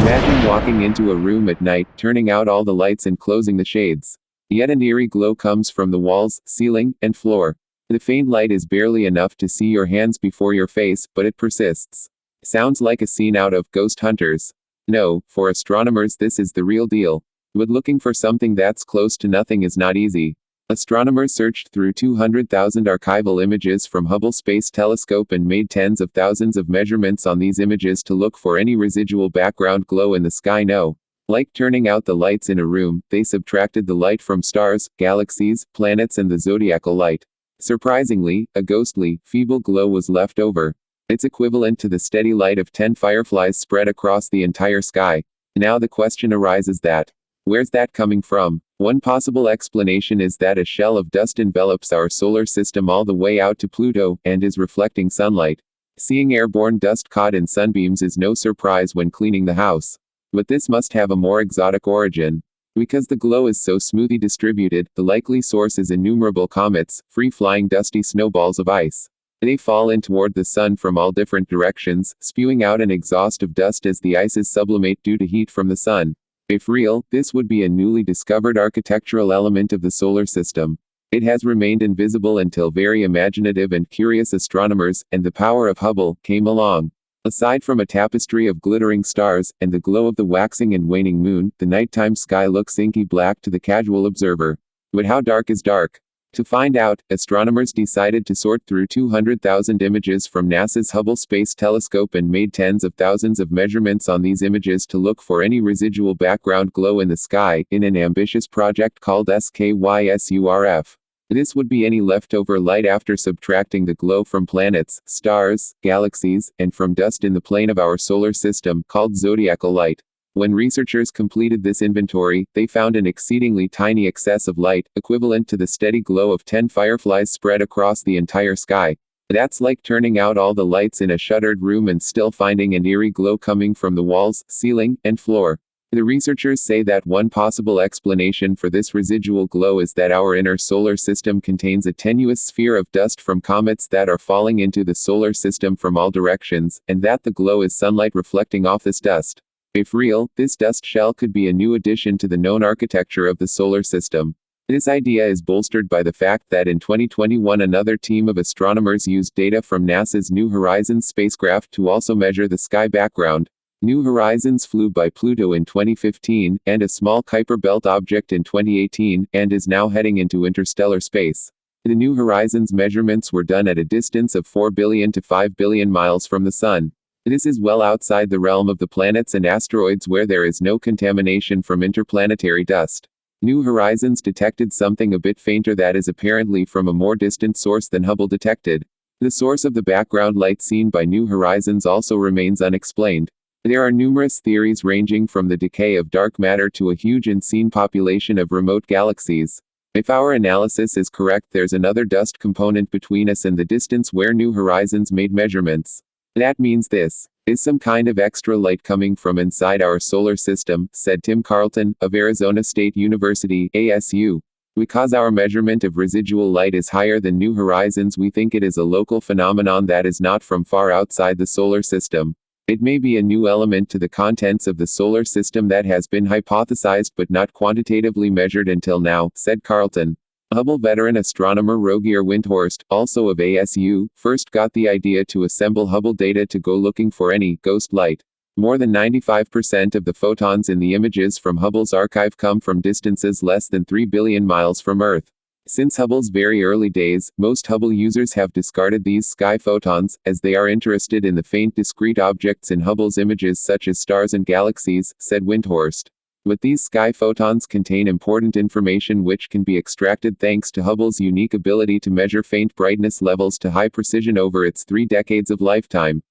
Imagine walking into a room at night, turning out all the lights and closing the shades. Yet an eerie glow comes from the walls, ceiling, and floor. The faint light is barely enough to see your hands before your face, but it persists. Sounds like a scene out of Ghost Hunters. No, for astronomers this is the real deal. But looking for something that's close to nothing is not easy. Astronomers searched through 200,000 archival images from Hubble Space Telescope and made tens of thousands of measurements on these images to look for any residual background glow in the sky. No. Like turning out the lights in a room, they subtracted the light from stars, galaxies, planets and the zodiacal light. Surprisingly, a ghostly, feeble glow was left over. It's equivalent to the steady light of 10 fireflies spread across the entire sky. Now the question arises that, where's that coming from? One possible explanation is that a shell of dust envelops our solar system all the way out to Pluto, and is reflecting sunlight. Seeing airborne dust caught in sunbeams is no surprise when cleaning the house. But this must have a more exotic origin. Because the glow is so smoothly distributed, the likely source is innumerable comets, free-flying dusty snowballs of ice. They fall in toward the sun from all different directions, spewing out an exhaust of dust as the ices sublimate due to heat from the sun. If real, this would be a newly discovered architectural element of the solar system. It has remained invisible until very imaginative and curious astronomers, and the power of Hubble, came along. Aside from a tapestry of glittering stars, and the glow of the waxing and waning moon, the nighttime sky looks inky black to the casual observer. But how dark is dark? To find out, astronomers decided to sort through 200,000 images from NASA's Hubble Space Telescope and made tens of thousands of measurements on these images to look for any residual background glow in the sky, in an ambitious project called SKYSURF. This would be any leftover light after subtracting the glow from planets, stars, galaxies, and from dust in the plane of our solar system, called zodiacal light. When researchers completed this inventory, they found an exceedingly tiny excess of light, equivalent to the steady glow of 10 fireflies spread across the entire sky. That's like turning out all the lights in a shuttered room and still finding an eerie glow coming from the walls, ceiling, and floor. The researchers say that one possible explanation for this residual glow is that our inner solar system contains a tenuous sphere of dust from comets that are falling into the solar system from all directions, and that the glow is sunlight reflecting off this dust. If real, this dust shell could be a new addition to the known architecture of the solar system. This idea is bolstered by the fact that in 2021 another team of astronomers used data from NASA's New Horizons spacecraft to also measure the sky background. New Horizons flew by Pluto in 2015, and a small Kuiper Belt object in 2018, and is now heading into interstellar space. The New Horizons measurements were done at a distance of 4 billion to 5 billion miles from the Sun. This is well outside the realm of the planets and asteroids where there is no contamination from interplanetary dust. New Horizons detected something a bit fainter that is apparently from a more distant source than Hubble detected. The source of the background light seen by New Horizons also remains unexplained. There are numerous theories ranging from the decay of dark matter to a huge unseen population of remote galaxies. If our analysis is correct, there's another dust component between us and the distance where New Horizons made measurements. That means this is some kind of extra light coming from inside our solar system, said Tim Carlton, of Arizona State University, ASU. Because our measurement of residual light is higher than New Horizons, we think it is a local phenomenon that is not from far outside the solar system. It may be a new element to the contents of the solar system that has been hypothesized but not quantitatively measured until now, said Carlton. Hubble veteran astronomer Rogier Windhorst, also of ASU, first got the idea to assemble Hubble data to go looking for any ghost light. More than 95% of the photons in the images from Hubble's archive come from distances less than 3 billion miles from Earth. Since Hubble's very early days, most Hubble users have discarded these sky photons, as they are interested in the faint discrete objects in Hubble's images such as stars and galaxies, said Windhorst. But these sky photons contain important information which can be extracted thanks to Hubble's unique ability to measure faint brightness levels to high precision over its 3 decades of lifetime.